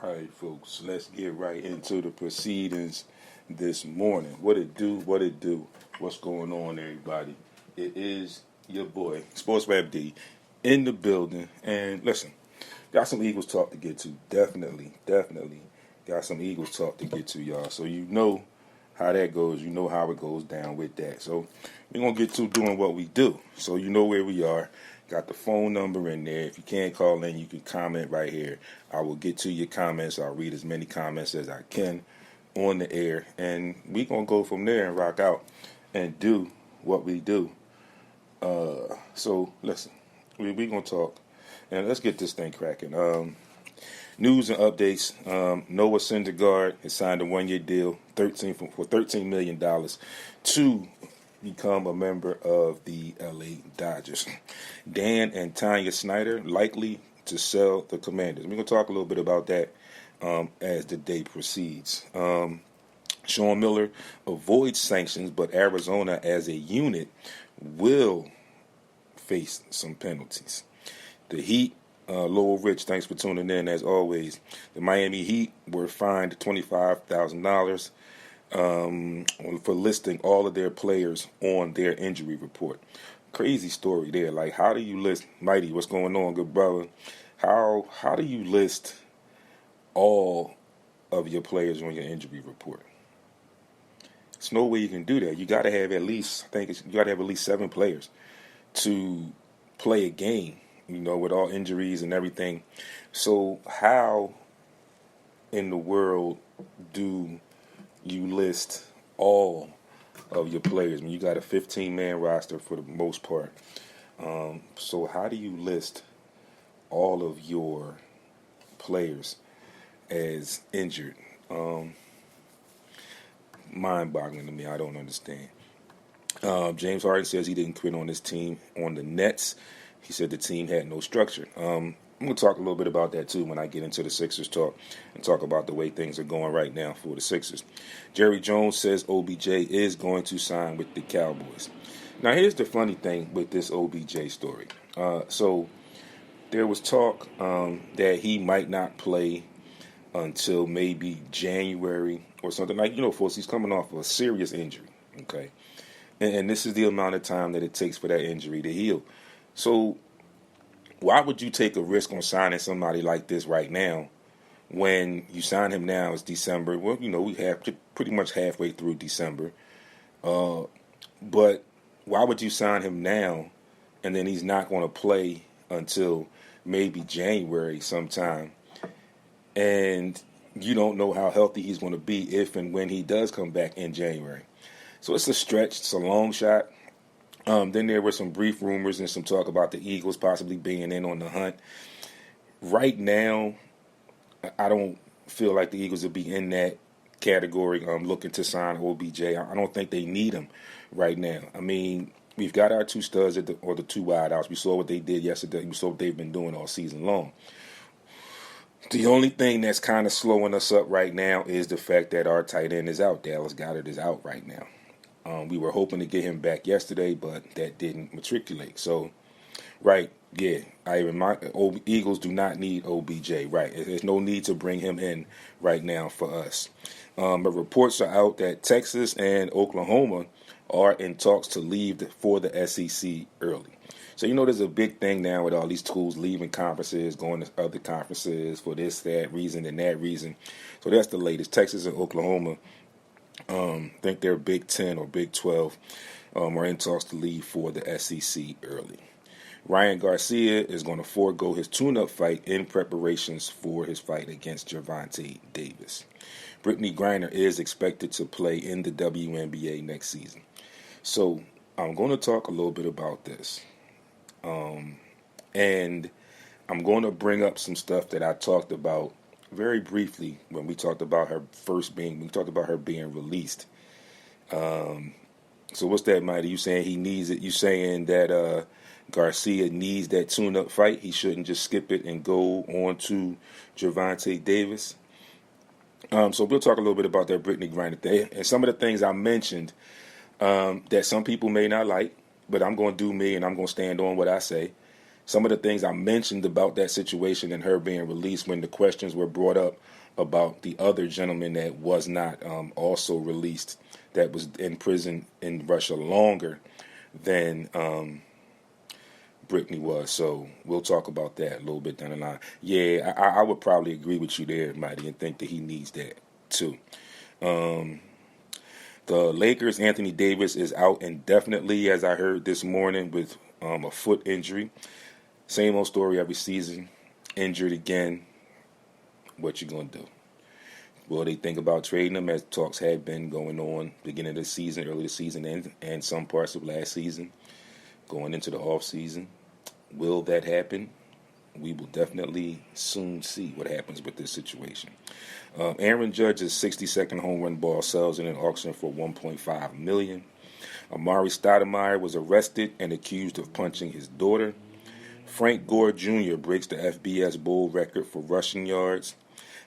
All right, folks, let's get right into the proceedings this morning. What it do, what it do, what's going on, everybody? It is your boy, SportsRap D, in the building. And listen, got some Eagles talk to get to. Definitely got some Eagles talk to get to, y'all. So you know how that goes. You know how it goes down with that. So we're going to get to doing what we do. So you know where we are. Got the phone number in there. If you can't call in, you can comment right here. I will get to your comments. I'll read as many comments as I can on the air. And we're going to go from there and rock out and do what we do. So listen, we're going to talk. And let's get this thing cracking. News and updates. Noah Syndergaard has signed a one-year deal for $13 million to become a member of the LA Dodgers. Dan and Tanya Snyder likely to sell the Commanders. We're going to talk a little bit about that as the day proceeds. Sean Miller avoids sanctions, but Arizona as a unit will face some penalties. The Heat, Lowell Rich, thanks for tuning in as always. The Miami Heat were fined $25,000 for listing all of their players on their injury report. Crazy story there. Like, how do you list, Mighty, what's going on, good brother? How do you list all of your players on your injury report? There's no way you can do that. You got to have at least, you got to have at least 7 players to play a game, you know, with all injuries and everything. So how in the world do you list all of your players? I mean, you got a 15-man roster for the most part. So how do you list all of your players as injured? Mind-boggling to me. I don't understand. James Harden says he didn't quit on his team on the Nets. He said the team had no structure. I'm going to talk a little bit about that, too, when I get into the Sixers talk and talk about the way things are going right now for the Sixers. Jerry Jones says OBJ is going to sign with the Cowboys. Now, here's the funny thing with this OBJ story. So there was talk that he might not play until maybe January or something. Like, you know, folks, he's coming off of a serious injury, okay? And this is the amount of time that it takes for that injury to heal. So why would you take a risk on signing somebody like this right now when you sign him now? It's December. Well, you know, we have pretty much halfway through December. But why would you sign him now and then he's not going to play until maybe January sometime? And you don't know how healthy he's going to be if and when he does come back in January. So it's a stretch. It's a long shot. Then there were some brief rumors and some talk about the Eagles possibly being in on the hunt. Right now, I don't feel like the Eagles will be in that category looking to sign OBJ. I don't think they need him right now. I mean, we've got our 2 studs or the 2 wideouts. We saw what they did yesterday. We saw what they've been doing all season long. The only thing that's kind of slowing us up right now is the fact that our tight end is out. Dallas Goedert is out right now. We were hoping to get him back yesterday, but that didn't matriculate. So, right, yeah, Eagles do not need OBJ. Right, there's no need to bring him in right now for us. But reports are out that Texas and Oklahoma are in talks to leave for the SEC early. So, you know, there's a big thing now with all these schools leaving conferences, going to other conferences for this, that reason, and that reason. So that's the latest. Texas and Oklahoma, think they're Big 10 or Big 12, are in talks to leave for the SEC early. Ryan Garcia is going to forego his tune-up fight in preparations for his fight against Gervonta Davis. Brittany Griner is expected to play in the WNBA next season. So I'm going to talk a little bit about this. And I'm going to bring up some stuff that I talked about very briefly when we talked about her being released. So what's that, Mighty? You saying he needs it? You saying that Garcia needs that tune-up fight? He shouldn't just skip it and go on to Gervonta Davis? So we'll talk a little bit about that Brittany Griner thing and some of the things I mentioned that some people may not like, but I'm going to do me and I'm going to stand on what I say. some of the things I mentioned about that situation and her being released when the questions were brought up about the other gentleman that was not also released, that was in prison in Russia longer than Brittany was. So we'll talk about that a little bit down the line. Yeah, I would probably agree with you there, Mighty, and think that he needs that too. The Lakers, Anthony Davis is out indefinitely, as I heard this morning, with a foot injury. Same old story every season. Injured again. What you gonna do? Well, they think about trading him, as talks had been going on beginning of the season, early the season, and some parts of last season, going into the off season. Will that happen? We will definitely soon see what happens with this situation. Aaron Judge's 60-second home run ball sells in an auction for $1.5 million. Amari Stoudemire was arrested and accused of punching his daughter. Frank Gore Jr. breaks the FBS Bowl record for rushing yards.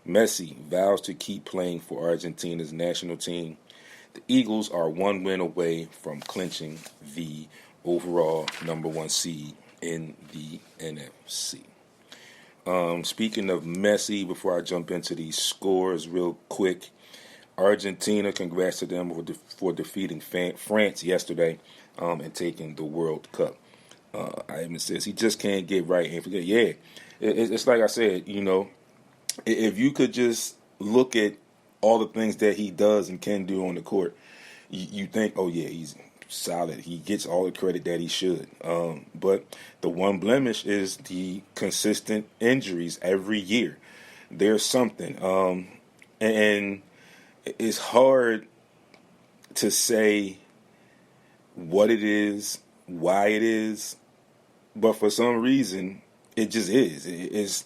Messi vows to keep playing for Argentina's national team. The Eagles are one win away from clinching the overall number one seed in the NFC. Speaking of Messi, before I jump into these scores real quick, Argentina, congrats to them for defeating France yesterday and taking the World Cup. I even says he just can't get right and forget. Yeah, it's like I said, if you could just look at all the things that he does and can do on the court, you think, oh yeah, he's solid. He gets all the credit that he should. But the one blemish is the consistent injuries every year. There's something. And it's hard to say what it is, why it is, but for some reason, it just is. It's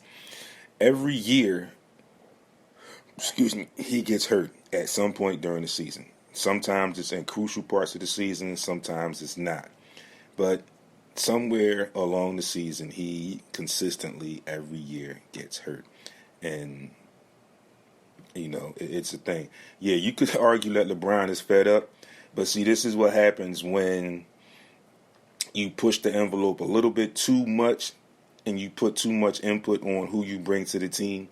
every year, he gets hurt at some point during the season. Sometimes it's in crucial parts of the season, sometimes it's not. But somewhere along the season, he consistently every year gets hurt. And, it's a thing. Yeah, you could argue that LeBron is fed up, but see, this is what happens when you push the envelope a little bit too much and you put too much input on who you bring to the team.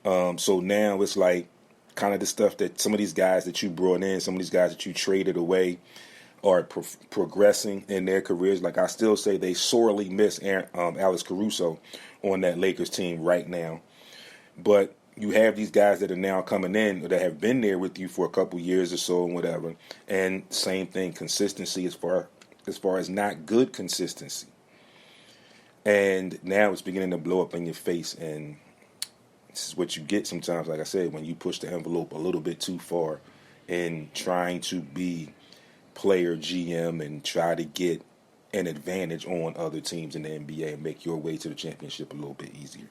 So now it's like kind of the stuff that some of these guys that you brought in, some of these guys that you traded away are progressing in their careers. Like I still say they sorely miss Alex Caruso on that Lakers team right now. But you have these guys that are now coming in that have been there with you for a couple years or so and whatever. And same thing, consistency as far as not good consistency. And now it's beginning to blow up in your face, and this is what you get sometimes, like I said, when you push the envelope a little bit too far in trying to be player GM and try to get an advantage on other teams in the NBA and make your way to the championship a little bit easier.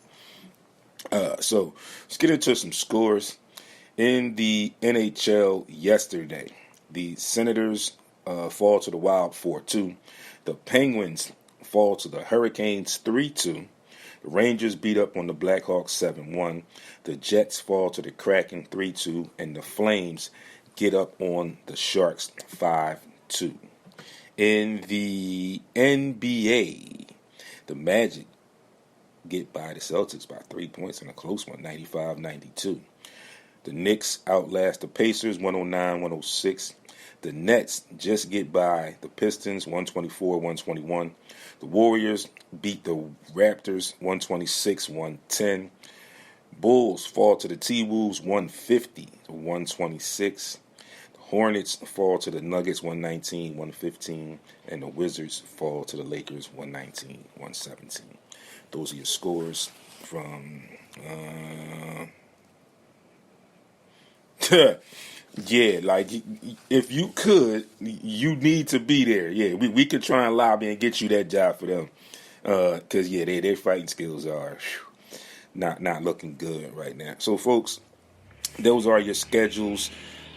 So let's get into some scores. In the NHL yesterday, the Senators fall to the Wild 4-2. The Penguins fall to the Hurricanes 3-2. The Rangers beat up on the Blackhawks 7-1. The Jets fall to the Kraken 3-2. And the Flames get up on the Sharks 5-2. In the NBA, the Magic get by the Celtics by 3 points in a close one, 95-92. The Knicks outlast the Pacers 109-106. The Nets just get by the Pistons 124-121. The Warriors beat the Raptors 126-110. Bulls fall to the T-Wolves 150-126. The Hornets fall to the Nuggets 119-115. And the Wizards fall to the Lakers 119-117. Those are your scores from... Yeah, like, if you could, you need to be there. Yeah, we could try and lobby and get you that job for them. Because, yeah, their fighting skills are not looking good right now. So, folks, those are your schedules.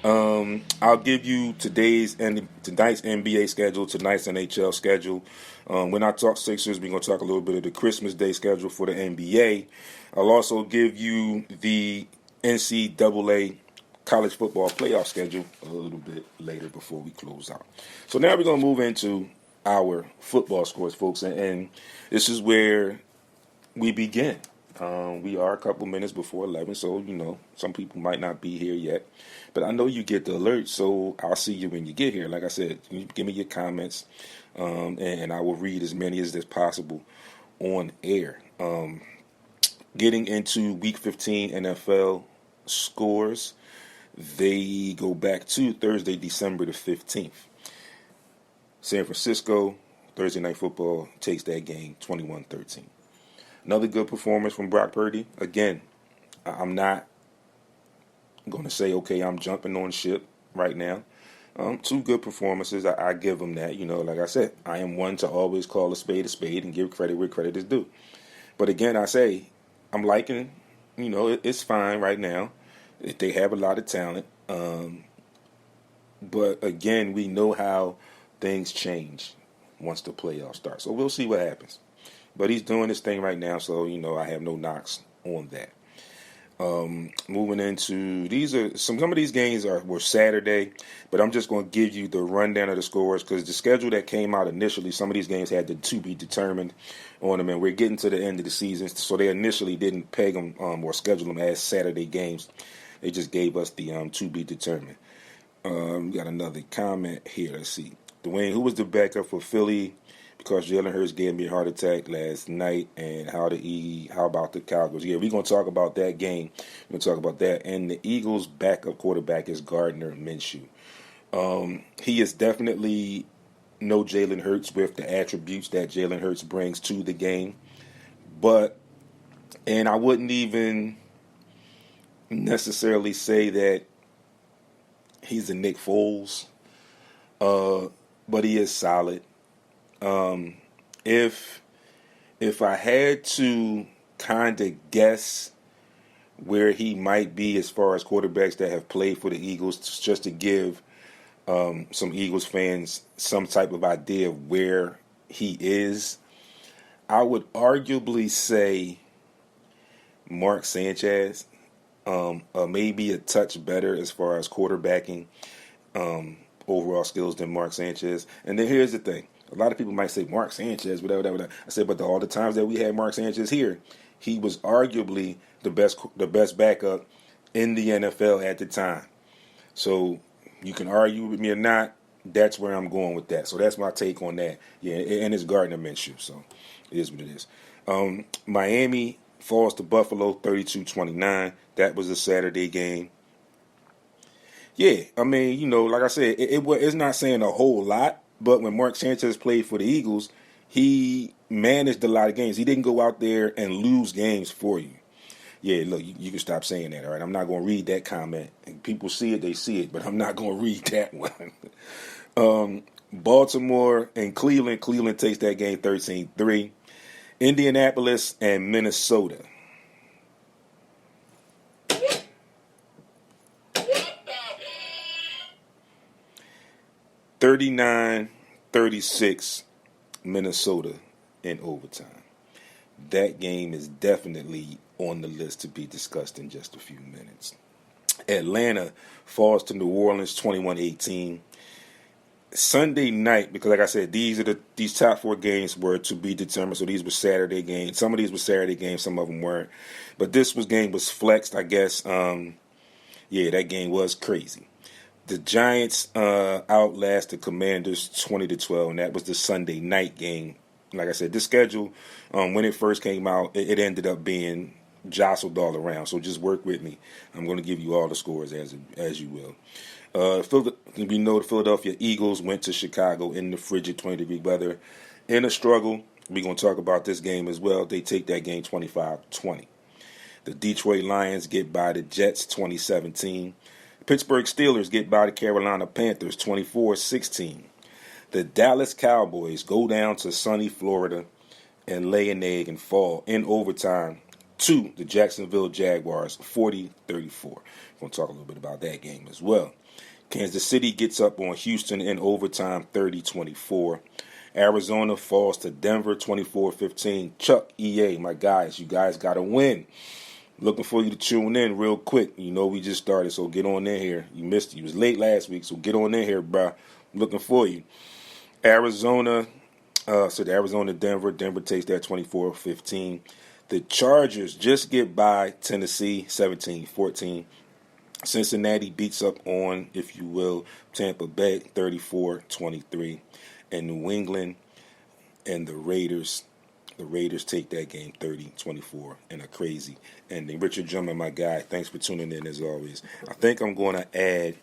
I'll give you tonight's NBA schedule, tonight's NHL schedule. When I talk Sixers, we're going to talk a little bit of the Christmas Day schedule for the NBA. I'll also give you the NCAA college football playoff schedule a little bit later before we close out. So now we're going to move into our football scores, folks. And this is where we begin. We are a couple minutes before 11, so, some people might not be here yet. But I know you get the alert, so I'll see you when you get here. Like I said, you give me your comments, and I will read as many as possible on air. Getting into Week 15 NFL scores, they go back to Thursday, December the 15th. San Francisco, Thursday Night Football, takes that game 21-13. Another good performance from Brock Purdy. Again, I'm not going to say, okay, I'm jumping on ship right now. Two good performances. I give them that. Like I said, I am one to always call a spade and give credit where credit is due. But again, I say, I'm liking, it's fine right now. They have a lot of talent. But again, we know how things change once the playoffs start. So we'll see what happens. But he's doing his thing right now, so, I have no knocks on that. Moving into, some of these games were Saturday, but I'm just going to give you the rundown of the scores because the schedule that came out initially, some of these games had to be determined on them, and we're getting to the end of the season, so they initially didn't peg them or schedule them as Saturday games. They just gave us the to be determined. We got another comment here. Let's see. Dwayne, who was the backup for Philly? Because Jalen Hurts gave me a heart attack last night, and how about the Cowboys? Yeah, we're going to talk about that game. We're going to talk about that. And the Eagles' backup quarterback is Gardner Minshew. He is definitely no Jalen Hurts with the attributes that Jalen Hurts brings to the game. And I wouldn't even necessarily say that he's a Nick Foles, but he is solid. If I had to kind of guess where he might be as far as quarterbacks that have played for the Eagles, just to give some Eagles fans some type of idea of where he is, I would arguably say Mark Sanchez, maybe a touch better as far as quarterbacking overall skills than Mark Sanchez. And then here's the thing. A lot of people might say Mark Sanchez, whatever. I said, but all the times that we had Mark Sanchez here, he was arguably the best backup in the NFL at the time. So you can argue with me or not. That's where I'm going with that. So that's my take on that. Yeah, and it's Gardner Minshew. So it is what it is. Miami falls to Buffalo 32-29. That was a Saturday game. Yeah, I mean, like I said, it's not saying a whole lot. But when Mark Sanchez played for the Eagles, he managed a lot of games. He didn't go out there and lose games for you. Yeah, look, you can stop saying that, all right? I'm not going to read that comment. People see it, they see it, but I'm not going to read that one. Baltimore and Cleveland. Cleveland takes that game 13-3. Indianapolis and Minnesota. $39-36 Minnesota in overtime. That game is definitely on the list to be discussed in just a few minutes. Atlanta falls to New Orleans 21-18. Sunday night, because like I said, these top four games were to be determined, so these were Saturday games. Some of these were Saturday games, some of them weren't. But this game was flexed, I guess. That game was crazy. The Giants outlast the Commanders 20-12, and that was the Sunday night game. Like I said, this schedule, when it first came out, it ended up being jostled all around. So just work with me. I'm going to give you all the scores as you will. We know the Philadelphia Eagles went to Chicago in the frigid 20-degree weather in a struggle. We're going to talk about this game as well. They take that game 25-20. The Detroit Lions get by the Jets 2017. Pittsburgh Steelers get by the Carolina Panthers 24-16. The Dallas Cowboys go down to sunny Florida and lay an egg and fall in overtime to the Jacksonville Jaguars 40-34. We're going to talk a little bit about that game as well. Kansas City gets up on Houston in overtime 30-24. Arizona falls to Denver 24-15. Chuck, EA, my guys, you guys got to win. Looking for you to tune in real quick. We just started, so get on in here. You missed it. You was late last week, so get on in here, bro. I'm looking for you. Arizona, so the Arizona-Denver. Denver takes that 24-15. The Chargers just get by Tennessee 17-14. Cincinnati beats up on, if you will, Tampa Bay 34-23. And New England and the Raiders take that game 30-24 in a crazy ending. Richard Drummond, my guy, thanks for tuning in as always. I think I'm going to add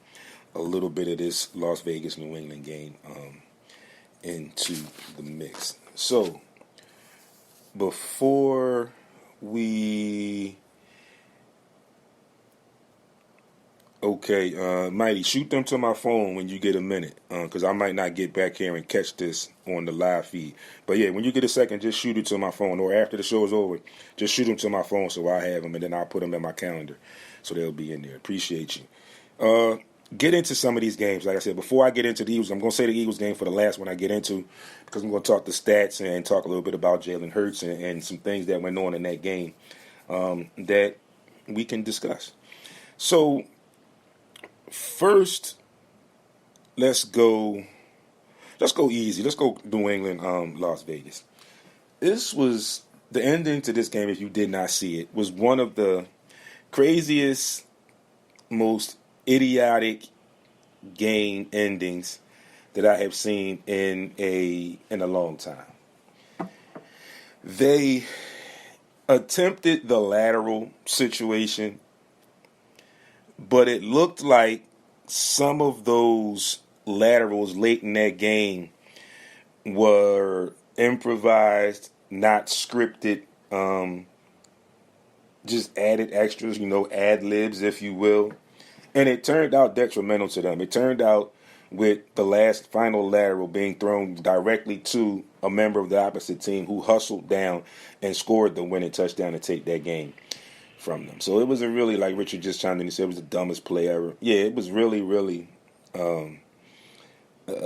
a little bit of this Las Vegas-New England game into the mix. So, before we... Okay, Mighty, shoot them to my phone when you get a minute, because I might not get back here and catch this on the live feed. But yeah, when you get a second, just shoot it to my phone, or after the show is over, just shoot them to my phone so I have them, and then I'll put them in my calendar so they'll be in there. Appreciate you. Get into some of these games. Like I said, before I get into the Eagles, I'm going to say the Eagles game for the last one I get into, because I'm going to talk the stats and talk a little bit about Jalen Hurts and some things that went on in that game that we can discuss. So, first, let's go easy. Let's go New England, Las Vegas. This was the ending to this game. If you did not see it, was one of the craziest, most idiotic game endings that I have seen in a long time. They attempted the lateral situation, but it looked like some of those laterals late in that game were improvised, not scripted, just added extras, ad-libs, if you will. And it turned out detrimental to them. It turned out with the final lateral being thrown directly to a member of the opposite team who hustled down and scored the winning touchdown to take that game from them. So it was like Richard just chimed in and said, it was the dumbest play ever. Yeah, it was really, really a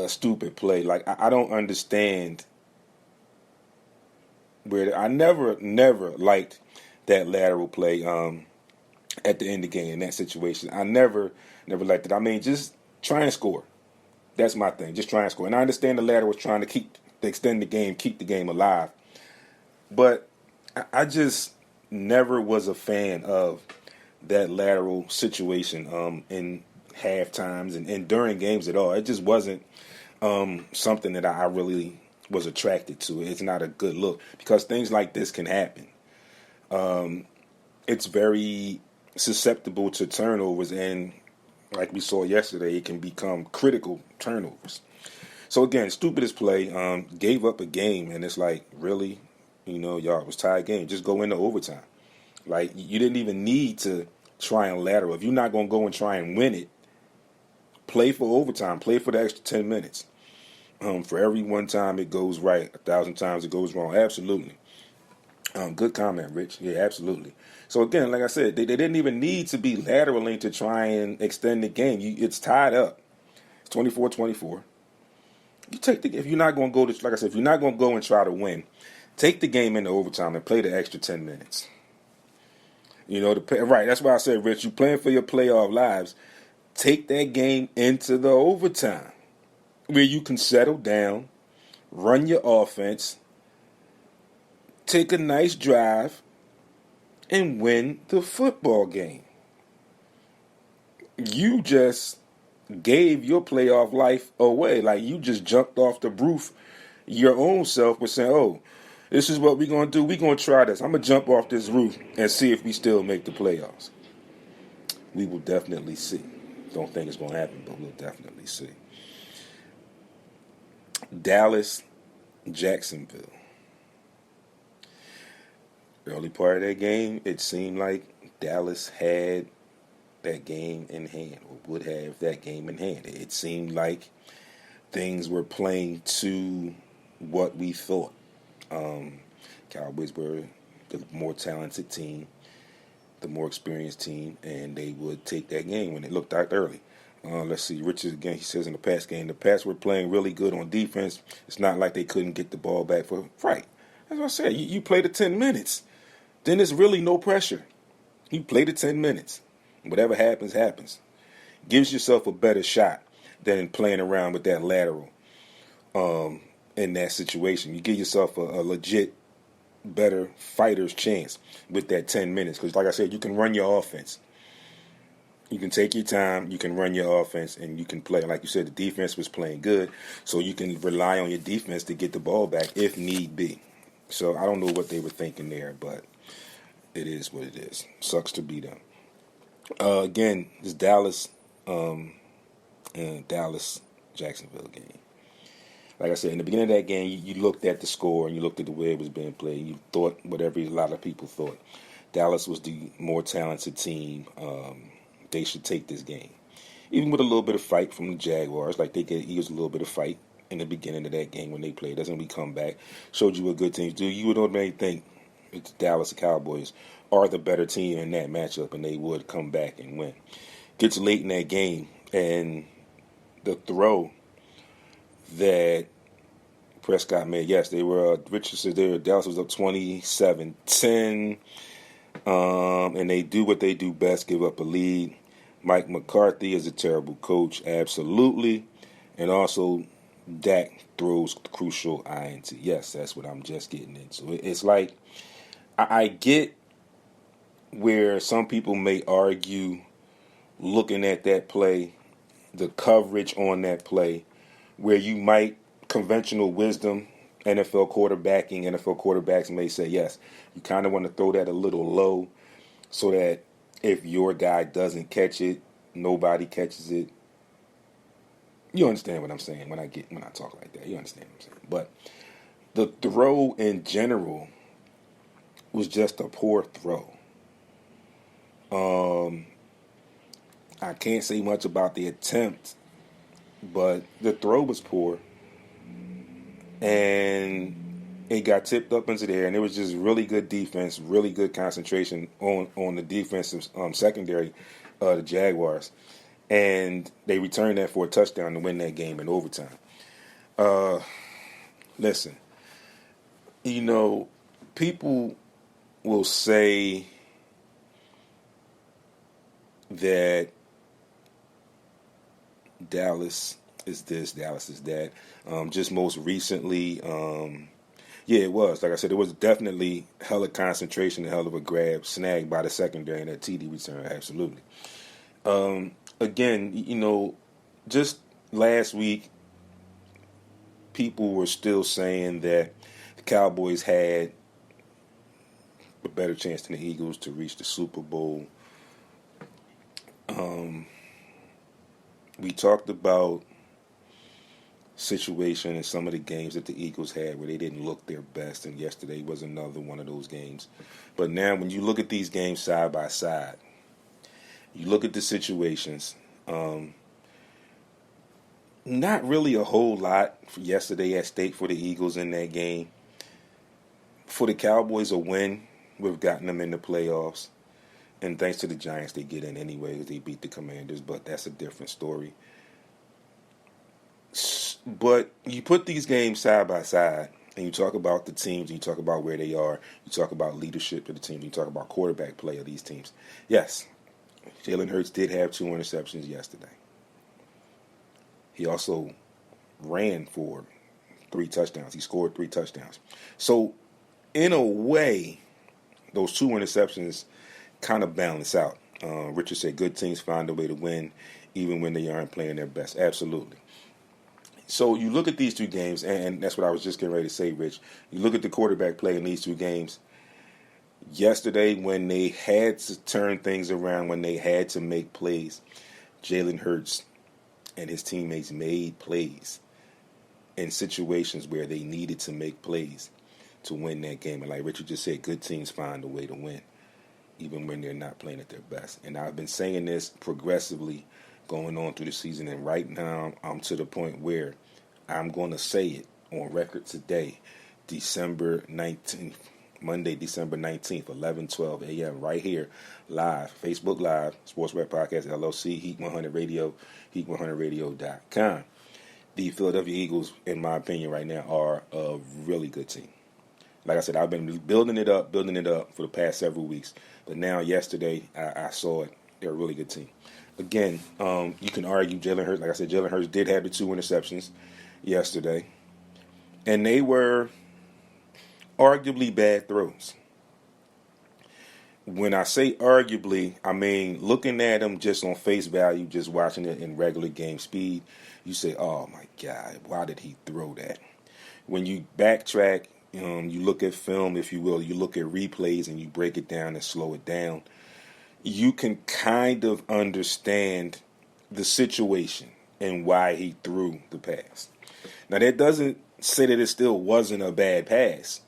stupid play. Like, I don't understand where I never liked that lateral play at the end of the game in that situation. I never liked it. I mean, just try and score. That's my thing. Just try and score. And I understand the lateral was trying to extend the game, keep the game alive. But I just never was a fan of that lateral situation in half times and during games at all. It just wasn't something that I really was attracted to. It's not a good look because things like this can happen. It's very susceptible to turnovers, and like we saw yesterday, it can become critical turnovers. So again, stupidest play, gave up a game, and it's like, really? Y'all, it was tied game. Just go into overtime. Like, you didn't even need to try and lateral. If you're not going to go and try and win it, play for overtime. Play for the extra 10 minutes. For every one time it goes right, 1,000 times it goes wrong. Absolutely. Good comment, Rich. Yeah, absolutely. So again, like I said, they didn't even need to be lateraling to try and extend the game. It's tied up. It's 24-24. You take if you're not going to go to, like I said, if you're not going to go and try to win, take the game into overtime and play the extra 10 minutes. Right, that's why I said, Rich, you're playing for your playoff lives. Take that game into the overtime where you can settle down, run your offense, take a nice drive, and win the football game. You just gave your playoff life away. Like, you just jumped off the roof your own self with saying, oh, this is what we're going to do. We're going to try this. I'm going to jump off this roof and see if we still make the playoffs. We will definitely see. Don't think it's going to happen, but we'll definitely see. Dallas, Jacksonville. Early part of that game, it seemed like Dallas had that game in hand, or would have that game in hand. It seemed like things were playing to what we thought. Cowboys were the more talented team, the more experienced team, and they would take that game when it looked out early. Let's see, Richard again, he says in the Pats game, the Pats were playing really good on defense. It's not like they couldn't get the ball back for right. As I said, you play the 10 minutes. Then there's really no pressure. You play the 10 minutes. Whatever happens, happens. Gives yourself a better shot than playing around with that lateral in that situation. You give yourself a legit better fighter's chance with that 10 minutes. Because like I said, you can run your offense. You can take your time, you can run your offense, and you can play. Like you said, the defense was playing good, so you can rely on your defense to get the ball back if need be. So I don't know what they were thinking there, but it is what it is. Sucks to be them. Again, this Dallas Jacksonville game. Like I said, in the beginning of that game, you looked at the score and you looked at the way it was being played. And you thought whatever a lot of people thought. Dallas was the more talented team. They should take this game. Even with a little bit of fight from the Jaguars, like they gave Eagles a little bit of fight in the beginning of that game when they played. Doesn't we come back? Showed you what good teams do. You would ordinarily think the Dallas Cowboys are the better team in that matchup, and they would come back and win. Gets late in that game, and the throw that Prescott made, yes, they were, Richard said Dallas was up 27-10, and they do what they do best, give up a lead. Mike McCarthy is a terrible coach, absolutely. And also, Dak throws crucial INT. Yes, that's what I'm just getting into. It's like, I get where some people may argue looking at that play, the coverage on that play, where you might, conventional wisdom, NFL quarterbacks may say, yes, you kind of want to throw that a little low so that if your guy doesn't catch it, nobody catches it. You understand what I'm saying when I talk like that. You understand what I'm saying. But the throw in general was just a poor throw. I can't say much about the attempt, but the throw was poor. And it got tipped up into the air, and it was just really good defense, really good concentration on the defensive secondary, the Jaguars. And they returned that for a touchdown to win that game in overtime. Listen, people will say that Dallas is this, Dallas is that. Just most recently, yeah, it was. Like I said, it was definitely hella concentration, a hell of a grab, snagged by the secondary and that TD return, absolutely. Again, just last week, people were still saying that the Cowboys had a better chance than the Eagles to reach the Super Bowl. We talked about situation in some of the games that the Eagles had where they didn't look their best, and yesterday was another one of those games. But now when you look at these games side by side, you look at the situations, not really a whole lot for yesterday at stake for the Eagles in that game. For the Cowboys, a win would have gotten them in the playoffs. And thanks to the Giants, they get in anyway because they beat the Commanders, but that's a different story. But you put these games side by side, and you talk about the teams, and you talk about where they are, you talk about leadership of the teams, you talk about quarterback play of these teams. Yes, Jalen Hurts did have 2 interceptions yesterday. He also ran for 3 touchdowns. He scored 3 touchdowns. So, in a way, those 2 interceptions kind of balance out. Richard said good teams find a way to win even when they aren't playing their best. Absolutely. So you look at these 2 games, and that's what I was just getting ready to say, Rich. You look at the quarterback play in these 2 games. Yesterday, when they had to turn things around, when they had to make plays, Jalen Hurts and his teammates made plays in situations where they needed to make plays to win that game. And like Richard just said, good teams find a way to win, even when they're not playing at their best. And I've been saying this progressively going on through the season, and right now I'm to the point where I'm going to say it on record today, December 19th, Monday, December 19th, 11:12 a.m. right here, live, Facebook Live, SportsRap Podcast, LLC, Heat 100 Radio, heat100radio.com. The Philadelphia Eagles, in my opinion right now, are a really good team. Like I said, I've been building it up for the past several weeks. But now, yesterday, I saw it. They're a really good team. Again, you can argue Jalen Hurts. Like I said, Jalen Hurts did have the 2 interceptions yesterday. And they were arguably bad throws. When I say arguably, I mean looking at them just on face value, just watching it in regular game speed, you say, oh my God, why did he throw that? When you backtrack, you look at film, if you will, you look at replays and you break it down and slow it down, you can kind of understand the situation and why he threw the pass. Now, that doesn't say that it still wasn't a bad pass,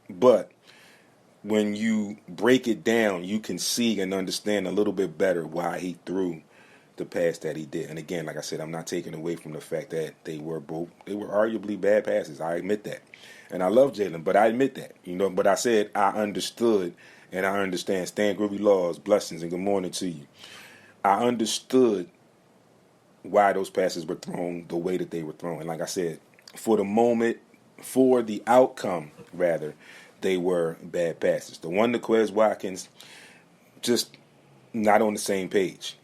but when you break it down, you can see and understand a little bit better why he threw the pass that he did. And again, like I said, I'm not taking away from the fact that they were arguably bad passes. I admit that. And I love Jalen, but I admit that. But I said I understood and I understand. Stan Groovy Laws, blessings, and good morning to you. I understood why those passes were thrown the way that they were thrown. And like I said, for the outcome, rather, they were bad passes. The one to Quez Watkins, just not on the same page.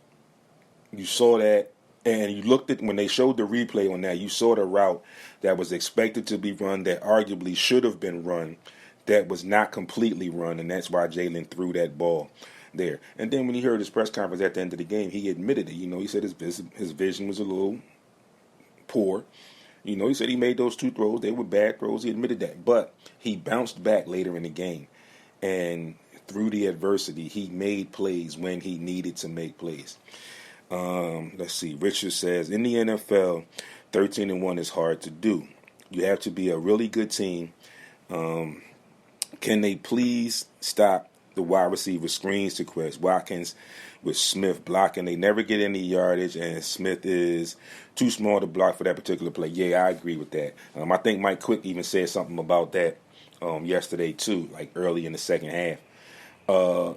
You saw that, and you looked at, when they showed the replay on that, you saw the route that was expected to be run, that arguably should have been run, that was not completely run, and that's why Jalen threw that ball there. And then when he heard his press conference at the end of the game, he admitted it. He said his vision was a little poor. He said he made those two throws. They were bad throws. He admitted that. But he bounced back later in the game. And through the adversity, he made plays when he needed to make plays. Let's see. Richard says, in the NFL, 13-1 is hard to do. You have to be a really good team. Can they please stop the wide receiver screens to Quez Watkins with Smith blocking? They never get any yardage, and Smith is too small to block for that particular play. Yeah, I agree with that. I think Mike Quick even said something about that yesterday too, like early in the second half. I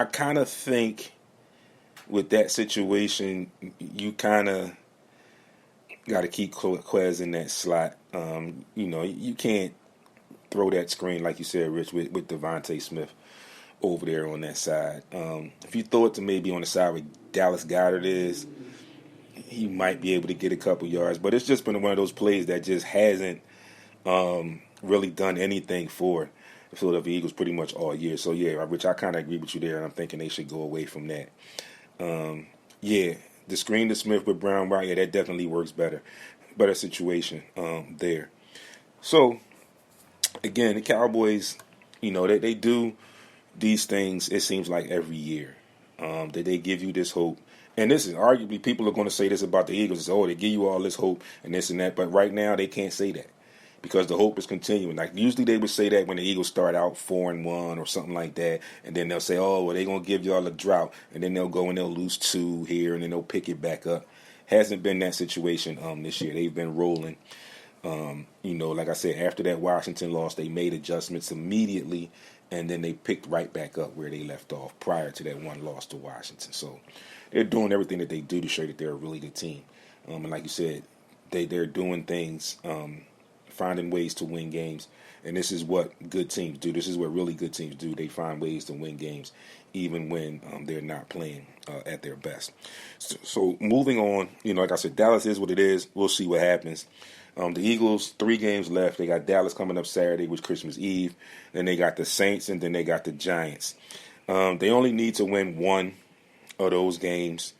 kind of think with that situation, you kind of got to keep Quez in that slot. You can't throw that screen, like you said, Rich, with Devontae Smith over there on that side. If you throw it to maybe on the side where Dallas Goedert is, he might be able to get a couple yards. But it's just been one of those plays that just hasn't really done anything for the Philadelphia Eagles pretty much all year. So, yeah, Rich, I kind of agree with you there, and I'm thinking they should go away from that. The screen to Smith with Brown White, yeah, that definitely works better. Better situation there. So, again, the Cowboys, they do these things, it seems like, every year. That they give you this hope. And this is arguably, people are going to say this about the Eagles. It's, they give you all this hope and this and that. But right now, they can't say that because the hope is continuing. Like, usually they would say that when the Eagles start out 4-1 or something like that. And then they'll say, they're going to give y'all a drought. And then they'll go and they'll lose 2 here and then they'll pick it back up. Hasn't been that situation this year. They've been rolling. Like I said, after that Washington loss, they made adjustments immediately, and then they picked right back up where they left off prior to that one loss to Washington. So they're doing everything that they do to show that they're a really good team. And like you said, they're doing things, finding ways to win games. And this is what good teams do. This is what really good teams do. They find ways to win games even when they're not playing at their best. So moving on, like I said, Dallas is what it is. We'll see what happens. The Eagles, 3 games left. They got Dallas coming up Saturday, which is Christmas Eve. Then they got the Saints, and then they got the Giants. They only need to win 1 of those games.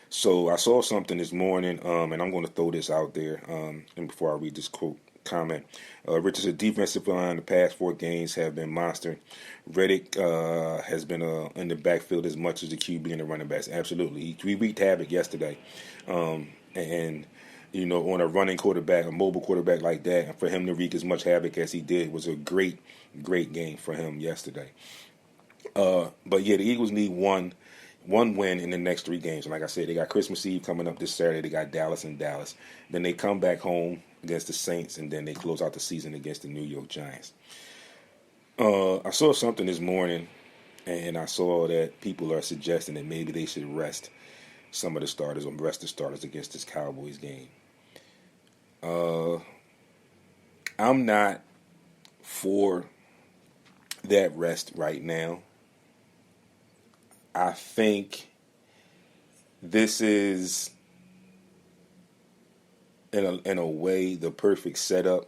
So I saw something this morning, and I'm going to throw this out there. And before I read this comment, Richard said defensive line the past 4 games have been monster. Reddick has been in the backfield as much as the QB and the running backs. Absolutely, he wreaked havoc yesterday, and on a running quarterback, a mobile quarterback like that, and for him to wreak as much havoc as he did was a great, great game for him yesterday. But yeah, the Eagles need one win in the next 3 games. And like I said, they got Christmas Eve coming up this Saturday. They got Dallas and Dallas. Then they come back home against the Saints, and then they close out the season against the New York Giants. I saw something this morning, and I saw that people are suggesting that maybe they should rest some of the starters or rest the starters against this Cowboys game. I'm not for that rest right now. I think This is, in a way, the perfect setup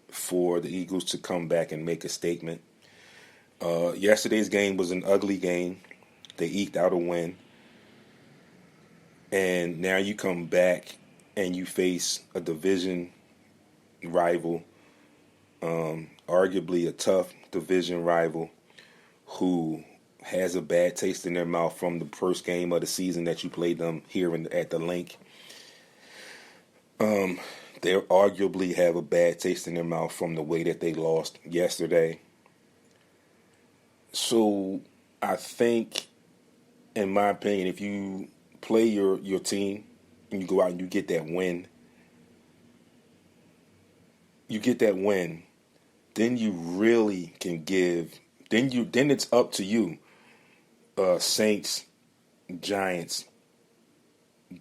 for the Eagles to come back and make a statement. Yesterday's game was an ugly game. They eked out a win. And now you come back and you face a division rival, arguably a tough division rival who has a bad taste in their mouth from the first game of the season that you played them here at the Link. They arguably have a bad taste in their mouth from the way that they lost yesterday. So I think, in my opinion, if you play your team and you go out and you get that win, then you really can give. Then it's up to you, Saints, Giants,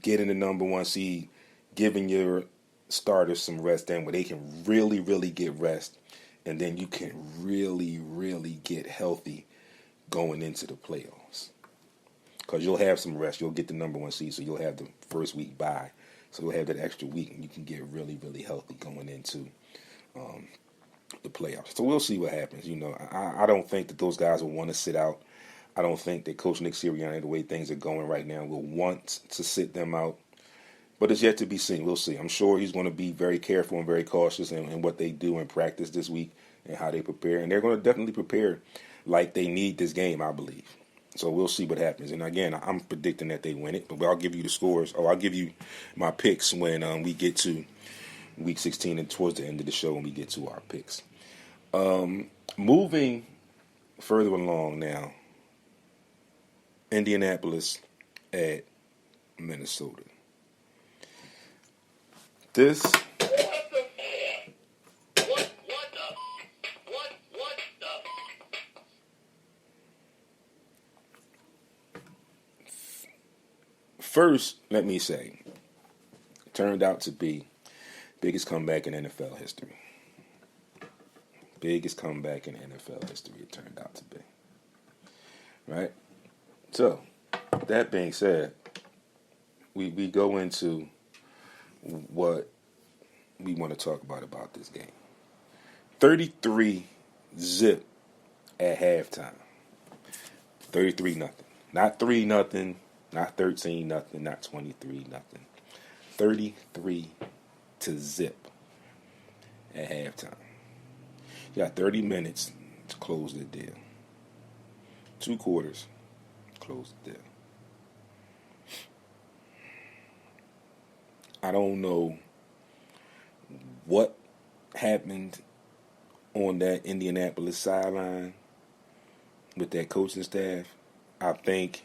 getting the number one seed, giving your starters some rest, then where they can really, really get rest, and then you can really, really get healthy going into the playoffs. Because you'll have some rest. You'll get the number one seed, so you'll have the first week bye. So you'll have that extra week, and you can get really, really healthy going into the playoffs. So we'll see what happens. I don't think that those guys will want to sit out. I don't think that Coach Nick Sirianni, the way things are going right now, will want to sit them out. But it's yet to be seen. We'll see. I'm sure he's going to be very careful and very cautious in what they do in practice this week and how they prepare. And they're going to definitely prepare like they need this game, I believe. So we'll see what happens. And again, I'm predicting that they win it. But I'll give you the scores. I'll give you my picks when we get to Week 16 and towards the end of the show when we get to our picks. Moving further along now, Indianapolis at Minnesota. This first, let me say, it turned out to be biggest comeback in NFL history. Biggest comeback in NFL history, it turned out to be. Right? So, that being said, we go into what we want to talk about this game. 33-0 at halftime. 33-0. Not 3-0, not 13-0, not 23-0. 33-0 at halftime. You got 30 minutes to close the deal. 2 quarters, close the deal. I don't know what happened on that Indianapolis sideline with that coaching staff. I think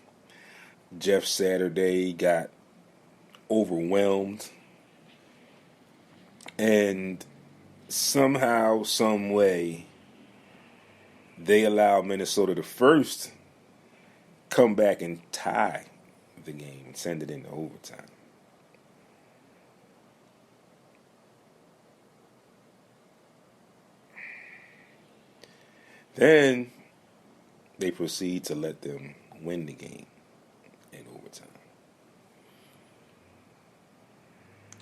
Jeff Saturday got overwhelmed, and somehow, some way, they allowed Minnesota to first come back and tie the game and send it into overtime. Then they proceed to let them win the game in overtime.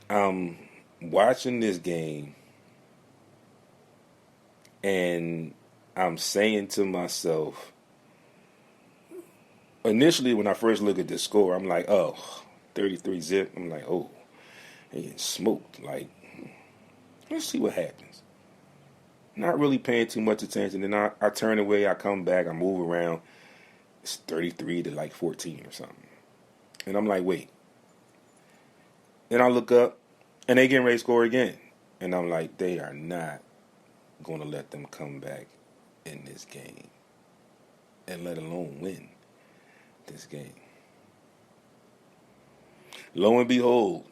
I'm watching this game and I'm saying to myself, initially when I first look at the score, I'm like, 33-0. I'm like, they getting smoked. Like, let's see what happens. Not really paying too much attention. Then I turn away, I come back, I move around. It's 33 to like 14 or something. And I'm like, wait. Then I look up, and they getting ready to score again. And I'm like, they are not going to let them come back in this game. And let alone win this game. Lo and behold,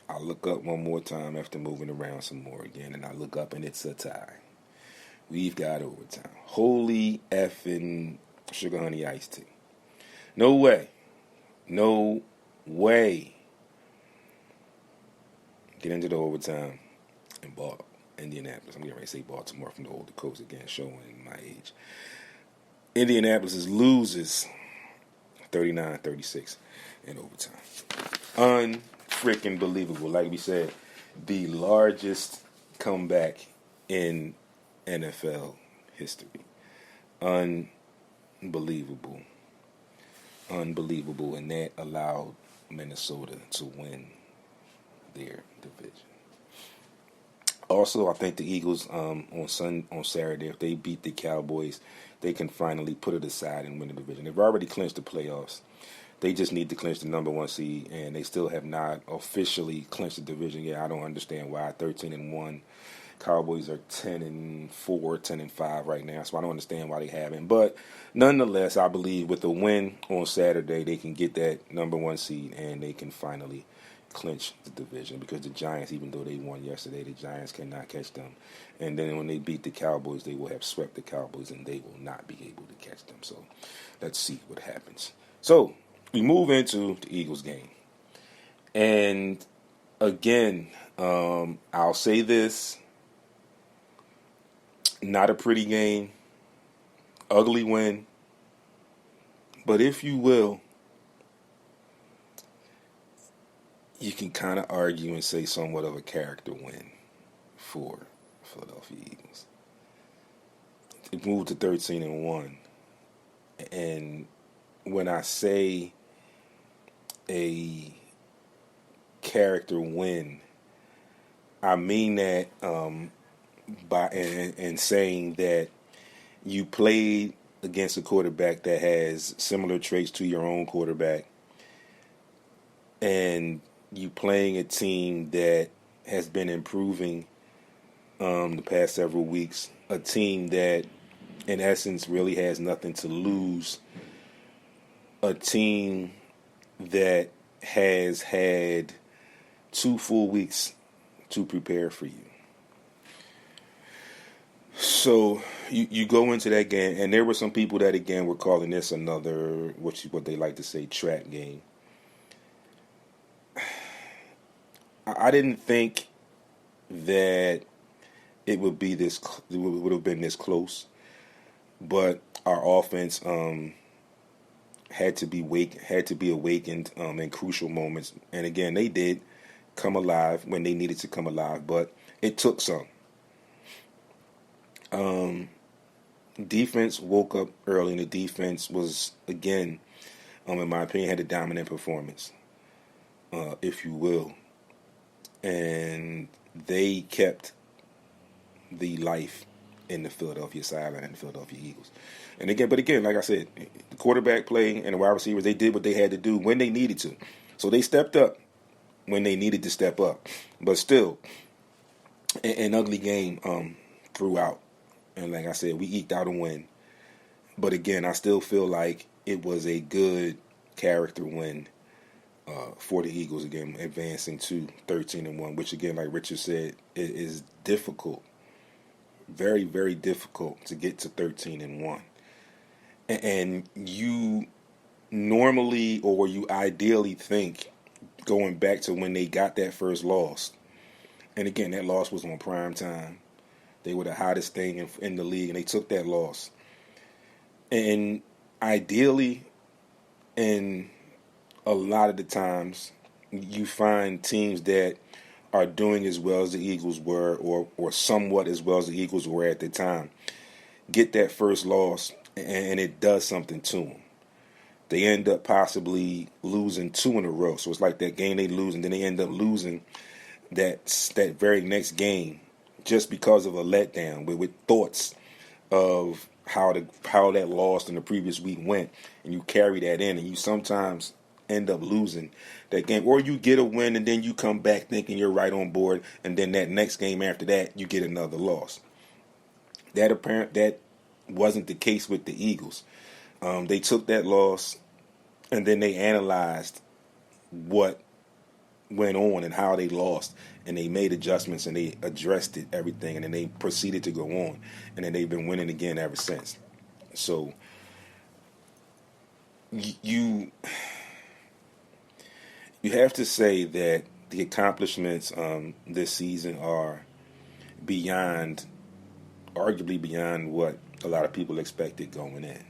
I look up one more time after moving around some more again, and I look up and it's a tie. We've got overtime. Holy effing sugar honey iced tea. No way. No way. Get into the overtime and Indianapolis. I'm getting ready to say Baltimore from the older coast again, showing my age. Indianapolis loses 39-36 in overtime. Unfreaking believable. Like we said, the largest comeback in NFL history. Unbelievable. Unbelievable. And that allowed Minnesota to win their division. Also, I think the Eagles on Saturday, if they beat the Cowboys, they can finally put it aside and win the division. They've already clinched the playoffs. They just need to clinch the number 1 seed, and they still have not officially clinched the division yet. I don't understand why. 13-1. Cowboys are 10-4, 10-5 right now, so I don't understand why they haven't. But nonetheless, I believe with the win on Saturday, they can get that number 1 seed, and they can finally clinch the division, because the Giants, even though they won yesterday, the Giants cannot catch them. And then when they beat the Cowboys, they will have swept the Cowboys, and they will not be able to catch them. So let's see what happens. So we move into the Eagles game. And again, I'll say this, not a pretty game, ugly win, but if you will, you can kind of argue and say somewhat of a character win for Philadelphia Eagles. They moved to 13-1. And when I say a character win, I mean that by saying that you played against a quarterback that has similar traits to your own quarterback, and you playing a team that has been improving the past several weeks, a team that in essence really has nothing to lose, a team that has had 2 full weeks to prepare for you. So you go into that game, and there were some people that again were calling this another, what they like to say, trap game. I didn't think that it would be this. It would have been this close, but our offense had to be awakened in crucial moments, and again they did come alive when they needed to come alive, but it took some. Defense woke up early, and the defense was again, in my opinion, had a dominant performance, if you will. And they kept the life in the Philadelphia sideline and the Philadelphia Eagles. And again, like I said, the quarterback play and the wide receivers, they did what they had to do when they needed to. So they stepped up when they needed to step up. But still, an ugly game throughout. And like I said, we eked out a win. But again, I still feel like it was a good character win for the Eagles, again, advancing to 13-1, which again, like Richard said, it is difficult, very, very difficult to get to 13-1. And you normally, or you ideally think, going back to when they got that first loss, and again, that loss was on prime time. They were the hottest thing in the league, and they took that loss. And ideally, and a lot of the times, you find teams that are doing as well as the Eagles were, or somewhat as well as the Eagles were at the time, get that first loss, and it does something to them. They end up possibly losing 2 in a row. So it's like that game they lose, and then they end up losing that very next game just because of a letdown, with thoughts of how that loss in the previous week went, and you carry that in, and you sometimes end up losing that game, or you get a win and then you come back thinking you're right on board, and then that next game after that you get another loss. That wasn't the case with the Eagles. They took that loss, and then they analyzed what went on and how they lost, and they made adjustments, and they addressed everything, and then they proceeded to go on, and then they've been winning again ever since. So you have to say that the accomplishments this season are arguably beyond what a lot of people expected going in.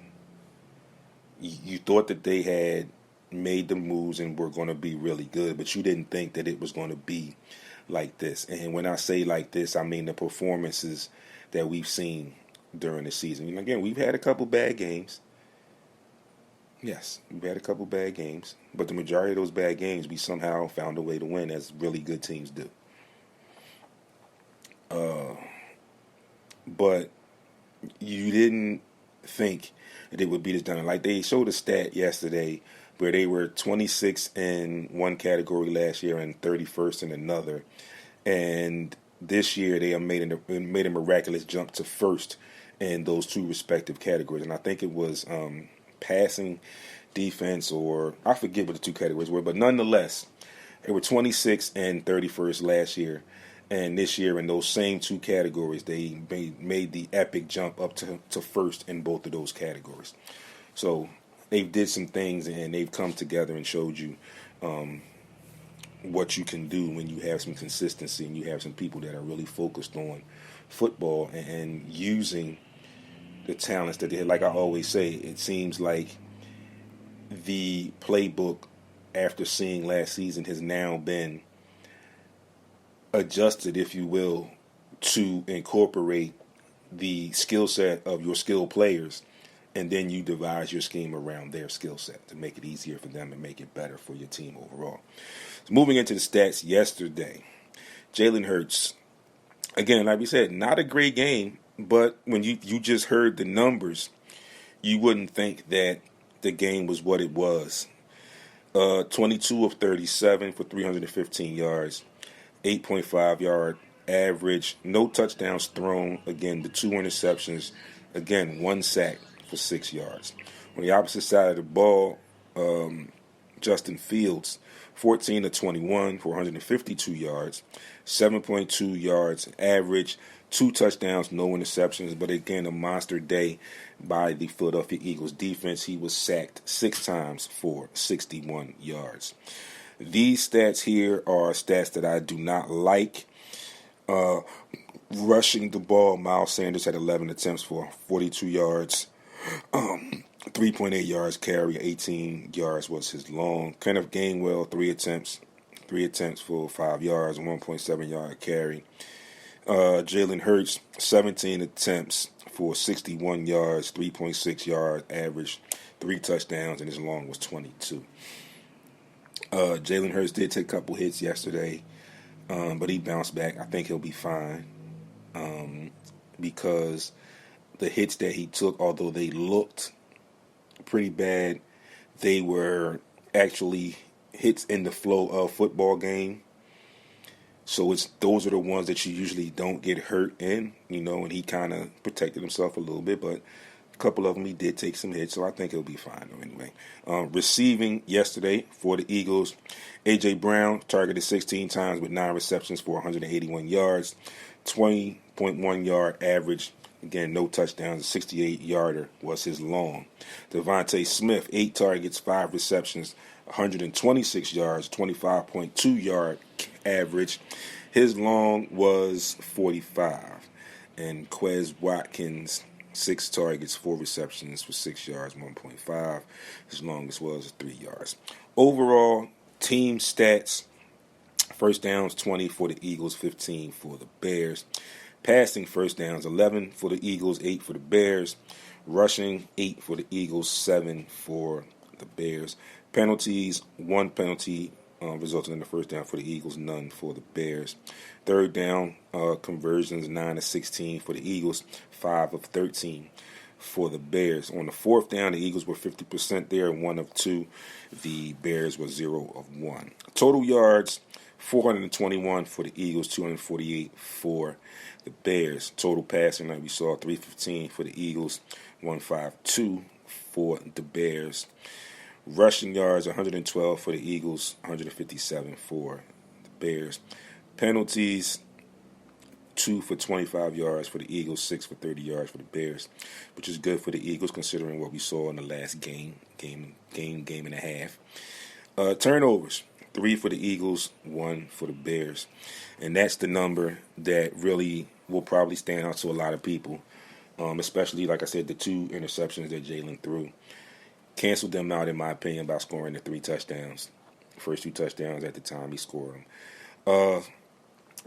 you thought that they had made the moves and were going to be really good, but you didn't think that it was going to be like this. And when I say like this, I mean the performances that we've seen during the season. And again, we've had a couple bad games. Yes, we've had a couple bad games, but the majority of those bad games, we somehow found a way to win, as really good teams do. But you didn't think that it would beat us down. Like they showed a stat yesterday where they were 26 in one category last year and 31st in another. And this year they have made a miraculous jump to first in those two respective categories. And I think it was passing, defense, or I forget what the two categories were. But nonetheless, they were 26 and 31st last year. And this year, in those same two categories, they made the epic jump up to first in both of those categories. So they did some things, and they've come together and showed you what you can do when you have some consistency and you have some people that are really focused on football and using the talents that they have. Like I always say, it seems like the playbook after seeing last season has now been adjusted, if you will, to incorporate the skill set of your skilled players, and then you devise your scheme around their skill set to make it easier for them and make it better for your team overall. So moving into the stats yesterday, Jalen Hurts, again, like we said, not a great game, but when you just heard the numbers, you wouldn't think that the game was what it was. 22 of 37 for 315 yards. 8.5 yard average, no touchdowns thrown. Again, the 2 interceptions. Again, 1 sack for 6 yards. On the opposite side of the ball, Justin Fields, 14 of 21 for 152 yards, 7.2 yards average, 2 touchdowns, no interceptions. But again, a monster day by the Philadelphia Eagles defense. He was sacked 6 times for 61 yards. These stats here are stats that I do not like. Rushing the ball, Miles Sanders had 11 attempts for 42 yards. 3.8 yards carry, 18 yards was his long. Kenneth Gainwell, 3 attempts for 5 yards, 1.7 yard carry. Jalen Hurts, 17 attempts for 61 yards, 3.6 yard average, 3 touchdowns, and his long was 22. Jalen Hurts did take a couple hits yesterday, but he bounced back. I think he'll be fine because the hits that he took, although they looked pretty bad, they were actually hits in the flow of football game. So those are the ones that you usually don't get hurt in, and he kind of protected himself a little bit, but a couple of them he did take some hits, so I think he'll be fine anyway. Receiving yesterday for the Eagles, A.J. Brown targeted 16 times with 9 receptions for 181 yards, 20.1 yard average. Again, no touchdowns. A 68-yarder was his long. Devontae Smith, 8 targets, 5 receptions, 126 yards, 25.2 yard average. His long was 45. And Quez Watkins, 6 targets, 4 receptions for 6 yards, 1.5. His longest was 3 yards. Overall, team stats, first downs 20 for the Eagles, 15 for the Bears. Passing first downs 11 for the Eagles, 8 for the Bears. Rushing 8 for the Eagles, 7 for the Bears. Penalties, 1 penalty resulting in the first down for the Eagles, none for the Bears. Third down conversions, 9 of 16 for the Eagles, 5 of 13 for the Bears. On the fourth down, the Eagles were 50% there, 1 of 2. The Bears were 0 of 1. Total yards, 421 for the Eagles, 248 for the Bears. Total passing, like we saw, 315 for the Eagles, 152 for the Bears. Rushing yards, 112 for the Eagles, 157 for the Bears. Penalties, 2 for 25 yards for the Eagles, 6 for 30 yards for the Bears, which is good for the Eagles considering what we saw in the last game and a half. Turnovers, 3 for the Eagles, 1 for the Bears. And that's the number that really will probably stand out to a lot of people, especially, like I said, the 2 interceptions that Jalen threw. canceled them out, in my opinion, by scoring the 3 touchdowns. First 2 touchdowns at the time he scored them.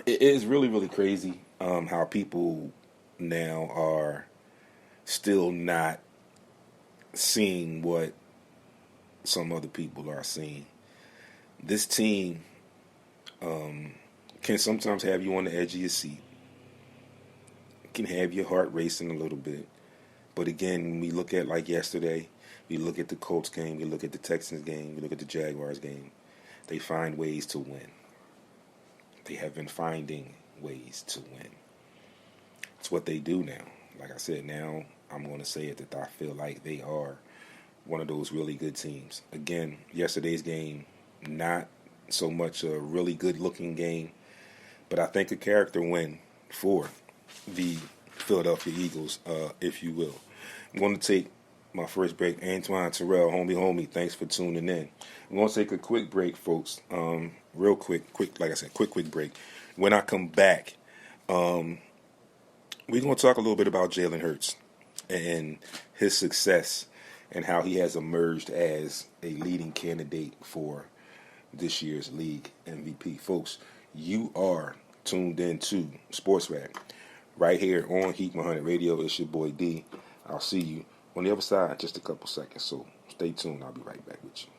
It is really, really crazy how people now are still not seeing what some other people are seeing. This team can sometimes have you on the edge of your seat. It can have your heart racing a little bit. But again, when we look at like yesterday, we look at the Colts game, we look at the Texans game, we look at the Jaguars game, they find ways to win. They have been finding ways to win. It's what they do now. Like I said, now I'm going to say it that I feel like they are one of those really good teams. Again, yesterday's game, not so much a really good-looking game, but I think a character win for the Philadelphia Eagles, if you will. I'm going to take my first break. Antoine Terrell, homie, thanks for tuning in. I'm going to take a quick break, folks. Real quick, like I said, quick break. When I come back, we're going to talk a little bit about Jalen Hurts and his success and how he has emerged as a leading candidate for this year's league MVP. Folks, you are tuned in to SportsRap right here on Heat 100 Radio. It's your boy D. I'll see you on the other side in just a couple seconds, so stay tuned. I'll be right back with you.